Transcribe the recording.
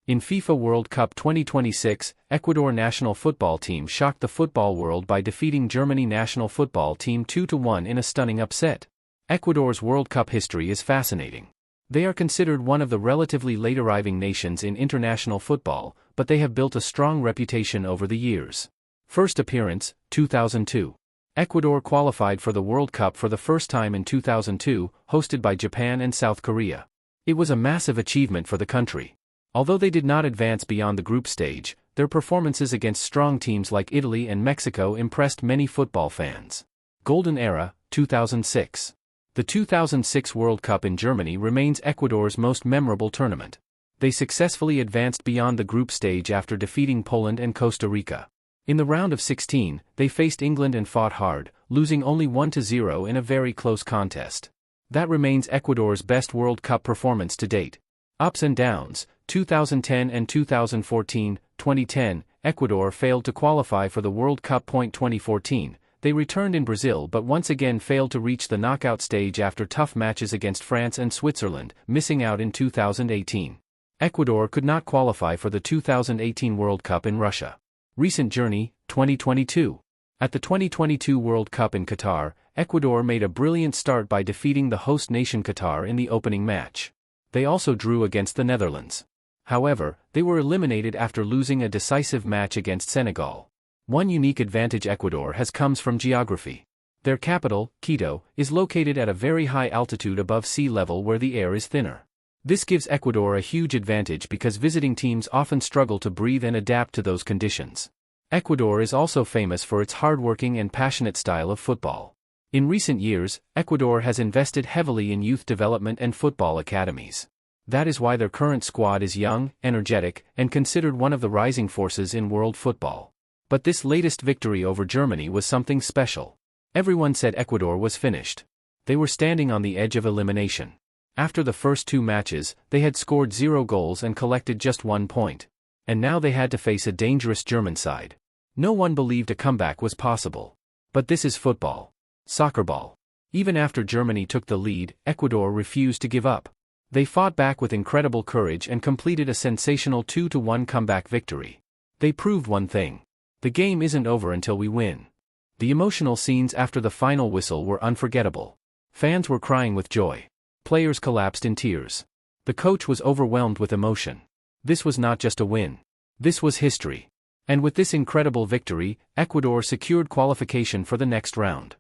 In FIFA World Cup 2026, Ecuador national football team shocked the football world by defeating Germany national football team 2-1 in a stunning upset. Ecuador's World Cup history is fascinating. They are considered one of the relatively late-arriving nations in international football, but they have built a strong reputation over the years. First appearance, 2002. Ecuador qualified for the World Cup for the first time in 2002, hosted by Japan and South Korea. It was a massive achievement for the country. Although they did not advance beyond the group stage, their performances against strong teams like Italy and Mexico impressed many football fans. Golden Era, 2006. The 2006 World Cup in Germany remains Ecuador's most memorable tournament. They successfully advanced beyond the group stage after defeating Poland and Costa Rica. In the round of 16, they faced England and fought hard, losing only 1-0 in a very close contest. That remains Ecuador's best World Cup performance to date. Ups and downs, 2010 and 2014. 2010, Ecuador failed to qualify for the World Cup. 2014, they returned in Brazil but once again failed to reach the knockout stage after tough matches against France and Switzerland, missing out in 2018. Ecuador could not qualify for the 2018 World Cup in Russia. Recent journey, 2022. At the 2022 World Cup in Qatar, Ecuador made a brilliant start by defeating the host nation Qatar in the opening match. They also drew against the Netherlands. However, they were eliminated after losing a decisive match against Senegal. One unique advantage Ecuador has comes from geography. Their capital, Quito, is located at a very high altitude above sea level where the air is thinner. This gives Ecuador a huge advantage because visiting teams often struggle to breathe and adapt to those conditions. Ecuador is also famous for its hardworking and passionate style of football. In recent years, Ecuador has invested heavily in youth development and football academies. That is why their current squad is young, energetic, and considered one of the rising forces in world football. But this latest victory over Germany was something special. Everyone said Ecuador was finished. They were standing on the edge of elimination. After the first two matches, they had scored 0 goals and collected just 1 point. And now they had to face a dangerous German side. No one believed a comeback was possible. But this is football. Soccer ball. Even after Germany took the lead, Ecuador refused to give up. They fought back with incredible courage and completed a sensational 2-1 comeback victory. They proved one thing. The game isn't over until we win. The emotional scenes after the final whistle were unforgettable. Fans were crying with joy. Players collapsed in tears. The coach was overwhelmed with emotion. This was not just a win. This was history. And with this incredible victory, Ecuador secured qualification for the next round.